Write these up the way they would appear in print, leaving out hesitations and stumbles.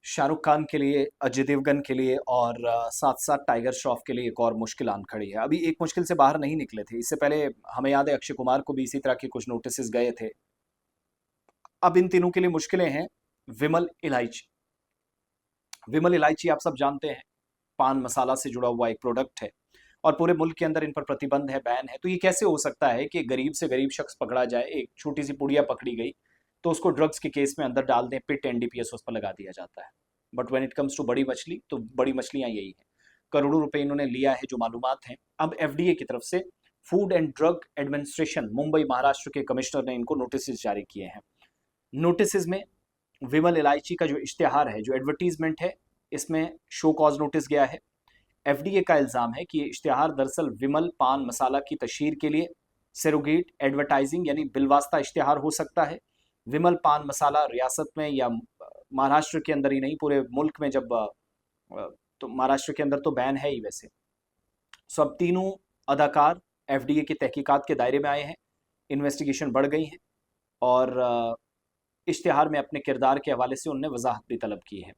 शाहरुख खान के लिए, अजय देवगन के लिए और साथ-साथ टाइगर श्रॉफ के लिए एक और मुश्किल आन खड़ी है। अभी एक मुश्किल से बाहर नहीं निकले थे। इससे पहले हमें याद है अक्षय कुमार को भी इसी तरह के कुछ नोटिसेस गए थे। अब इन तीनों के लिए मुश्किलें हैं। विमल इलायची। विमल इलायची आप सब जानते हैं, पान मसाला से जुड़ा हुआ एक प्रोडक्ट है और पूरे मुल्क के अंदर इन पर प्रतिबंध है, बैन है। तो ये कैसे हो सकता है कि गरीब से गरीब शख्स पकड़ा जाए, एक छोटी-सी पुड़िया पकड़ी गई, तो उसको ड्रग्स के केस में अंदर डाल दें, पिट एनडीपीएस उस पर लगा दिया जाता है। But when it comes to बड़ी मछली, तो बड़ी मछलियाँ यही हैं। करोड़ों रुपए इन्होंने लिया है जो मालूमात हैं। अब एफडीए की तरफ से food and drug administration Mumbai Maharashtra के कमिश्नर ने इनको नोटिस जारी किए हैं। नोटिस में विमल इलायची का जो इश्तिहार है, जो एडवर्टीजमेंट है, इसमें शो कॉज नोटिस गया है। एफडीए का इल्ज़ाम है कि ये इश्तिहार दरअसल विमल पान मसाला की तशहीर के लिए सरोगेट एडवर्टाइजिंग यानी बिलवास्ता इश्तिहार हो सकता है। विमल पान मसाला रियासत में या महाराष्ट्र के अंदर ही नहीं, पूरे मुल्क में जब तो महाराष्ट्र के अंदर तो बैन है ही वैसे। सो अब तीनों अदाकार एफडीए की तहकीकात के दायरे में आए हैं, इन्वेस्टिगेशन बढ़ गई है और इश्तिहार में अपने किरदार के हवाले से उनने वजाहत भी तलब की है।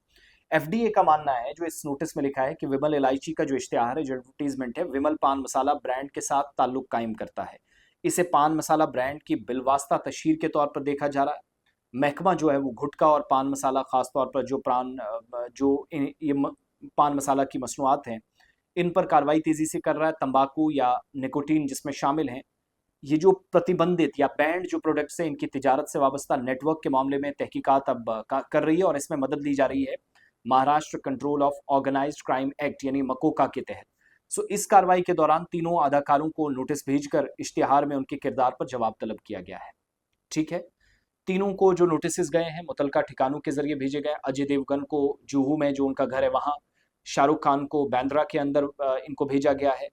एफडीए का मानना है, जो इस नोटिस में लिखा है, कि विमल इलायची का जो इश्तिहार है, जो एडवर्टीजमेंट है, विमल पान मसाला ब्रांड के साथ ताल्लुक कायम करता है। इसे पान मसाला ब्रांड की बिलवास्ता तशहीर के तौर पर देखा जा रहा है। महकमा जो है वो गुटखा और पान मसाला, खास तौर पर पान मसाला की मसनूआत हैं, इन पर कार्रवाई तेजी से कर रहा है। तंबाकू या निकोटीन जिसमें शामिल हैं, ये जो प्रतिबंधित या बैंड जो प्रोडक्ट्स हैं, इनकी तिजारत से वाबस्ता नेटवर्क के मामले में तहकीकात अब कर रही है और इसमें मदद ली जा रही है Maharashtra control of organised crime act यानी मकोका के तहत। सो इस कार्रवाई के दौरान तीनों अदाकारों को नोटिस भेजकर इश्तिहार में उनके किरदार पर जवाब तलब किया गया है। ठीक है, तीनों को जो नोटिस गए हैं मुतलका ठिकानों के जरिए भेजे गए। अजय देवगन को जुहू में जो उनका घर है वहाँ, शाहरुख खान को बांद्रा के अंदर इनको भेजा गया है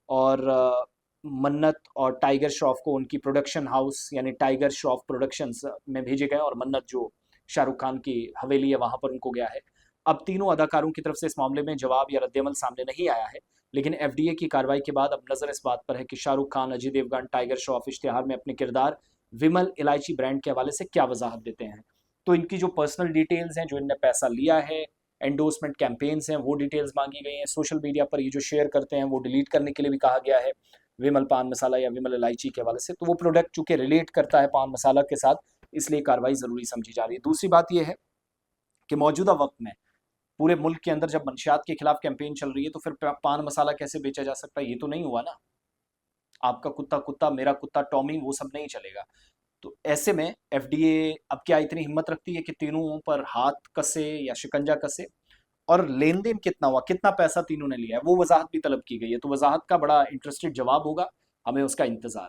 और मन्नत और टाइगर श्रॉफ को उनकी प्रोडक्शन हाउस यानी टाइगर श्रॉफ प्रोडक्शंस में भेजे गए और मन्नत जो शाहरुख खान की हवेली है वहाँ पर उनको गया है। अब तीनों अदाकारों की तरफ से इस मामले में जवाब या रद्दअमल सामने नहीं आया है, लेकिन एफडीए की कार्रवाई के बाद अब नजर इस बात पर है कि शाहरुख खान, अजय देवगन, टाइगर श्रॉफ इश्तिहार में अपने किरदार विमल इलायची ब्रांड के हवाले से क्या वजाहत देते हैं। तो इनकी जो पर्सनल डिटेल्स हैं, जो इनने पैसा लिया है, एंडोर्समेंट कैंपेन्स हैं, वो डिटेल्स मांगी गई हैं। सोशल मीडिया पर ये जो शेयर करते हैं वो डिलीट करने के लिए भी कहा गया है विमल पान मसाला या विमल इलायची के हवाले से। तो वो प्रोडक्ट चूंकि रिलेट करता है पान मसाला के साथ, इसलिए कार्रवाई ज़रूरी समझी जा रही है। दूसरी बात यह है कि मौजूदा वक्त में पूरे मुल्क के अंदर जब मंशियात के खिलाफ कैंपेन चल रही है, तो फिर पान मसाला कैसे बेचा जा सकता है? ये तो नहीं हुआ ना। आपका कुत्ता कुत्ता, मेरा कुत्ता टॉमी, वो सब नहीं चलेगा। तो ऐसे में एफडीए अब क्या इतनी हिम्मत रखती है कि तीनों पर हाथ कसे या शिकंजा कसे? और लेन देन कितना हुआ, कितना पैसा तीनों ने लिया है, वो वजाहत भी तलब की गई है। तो वजाहत का बड़ा इंटरेस्टेड जवाब होगा, हमें उसका इंतजार।